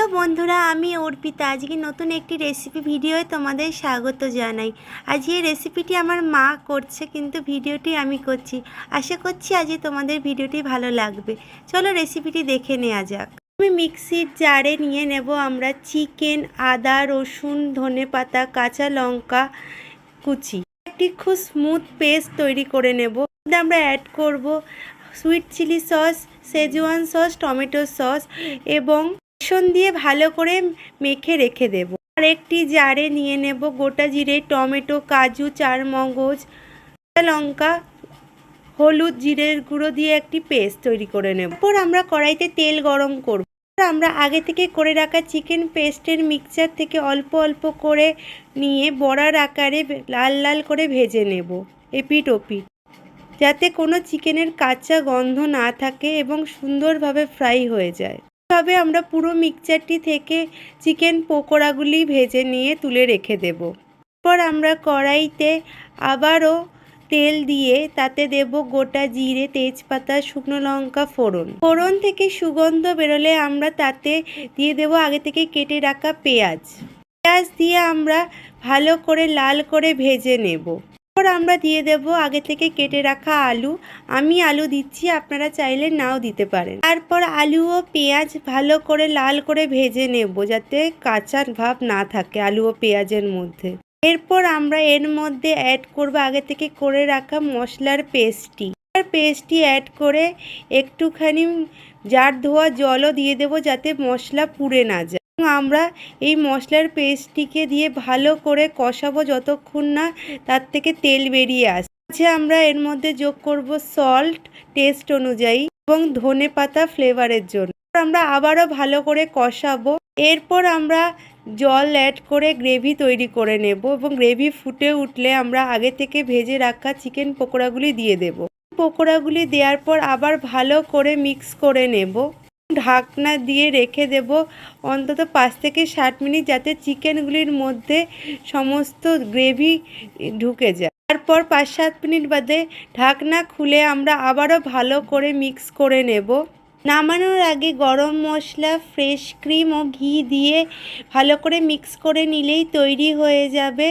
Hello বন্ধুরা, আমি অর্পিতা। আজকে নতুন একটি রেসিপি ভিডিওয়ে তোমাদের স্বাগত জানাই। আজ এই রেসিপিটি আমার মা করছে, কিন্তু ভিডিওটি আমি করছি। আশা করছি আজকে তোমাদের ভিডিওটি ভালো লাগবে। চলো রেসিপিটি দেখে নেওয়া যাক। আমি মিক্সির জারে নিয়ে নেব আমরা চিকেন, আদা, রসুন, ধনেপাতা, কাঁচা লঙ্কা কুচি। একটি খুব স্মুথ পেস্ট তৈরি করে নেব। আমরা অ্যাড করব sweet chilli sauce, Schezwan sauce, tomato sauce এবং বেসন দিয়ে ভালো করে মেখে রেখে দেব। আর একটি জারে নিয়ে নেব গোটা জিরে, টমেটো, কাজু, চারমগজ, লঙ্কা, হলুদ, জিরের গুঁড়ো দিয়ে একটি পেস্ট তৈরি করে নেব। এরপর আমরা কড়াইতে তেল গরম করব। আমরা আগে থেকে করে রাখা চিকেন পেস্টের মিক্সচার থেকে অল্প অল্প করে নিয়ে বড়ার আকারে লাল লাল করে ভেজে নেব এপিট ওপিট, যাতে কোনো চিকেনের কাঁচা গন্ধ না থাকে এবং সুন্দরভাবে ফ্রাই হয়ে যায়। এভাবে আমরা পুরো মিক্সচারটি থেকে চিকেন পকোড়াগুলি ভেজে নিয়ে তুলে রেখে দেব। এরপর আমরা কড়াইতে আবারও তেল দিয়ে তাতে দেব গোটা জিরে, তেজপাতা, শুকনো লঙ্কা ফোড়ন থেকে সুগন্ধ বেরোলে আমরা তাতে দিয়ে দেব আগে থেকে কেটে রাখা পেঁয়াজ দিয়ে আমরা ভালো করে লাল করে ভেজে নেব। এরপর আমরা দিয়ে দেব আগে থেকে কেটে রাখা আলু। আমি আলু দিচ্ছি, আপনারা চাইলে নাও দিতে পারেন। তারপর আলু ও পেঁয়াজ ভালো করে লাল করে ভেজে নেব, যাতে কাঁচা ভাব না থাকে আলু ও পেঁয়াজের মধ্যে। এরপর আমরা এর মধ্যে অ্যাড করব আগে থেকে করে রাখা মশলার পেস্টটি অ্যাড করে একটুখানি জার ধোয়া জলও দিয়ে দেব, যাতে মশলা পুড়ে না যায়। আমরা এই মশলার পেস্টটিকে দিয়ে ভালো করে কষাবো যতক্ষণ না তার থেকে তেল বেরিয়ে আসে। আমরা এর মধ্যে যোগ করব সল্ট টেস্ট অনুযায়ী এবং ধনেপাতা ফ্লেভারের জন্য। আমরা আবারও ভালো করে কষাবো। এরপর আমরা জল অ্যাড করে গ্রেভি তৈরি করে নেব এবং গ্রেভি ফুটে উঠলে আমরা আগে থেকে ভেজে রাখা চিকেন পকোড়াগুলি দিয়ে দেব। পকোড়াগুলি দেওয়ার পর আবার ভালো করে মিক্স করে নেব। ঢাকনা দিয়ে রেখে দেব অন্তত 5 থেকে 7 মিনিট, যাতে চিকেনগুলির মধ্যে সমস্ত গ্রেভি ঢুকে যায়। তারপর 5-7 মিনিট বাদে ঢাকনা খুলে আমরা আবারও ভালো করে মিক্স করে নেব। নামানোর আগে গরম মশলা, ফ্রেশ ক্রিম ও ঘি দিয়ে ভালো করে মিক্স করে নিলেই তৈরি হয়ে যাবে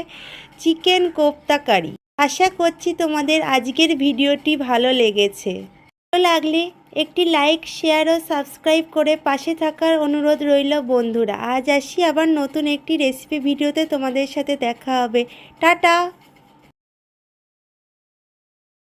চিকেন কোপ্তা কারি। আশা করছি তোমাদের আজকের ভিডিওটি ভালো লেগেছে। ভালো লাগলে একটি লাইক, শেয়ার ও সাবস্ক্রাইব করে পাশে থাকার অনুরোধ রইল বন্ধুরা। আজ আসি আবার নতুন একটি রেসিপি ভিডিওতে, তোমাদের সাথে দেখা হবে। টাটা।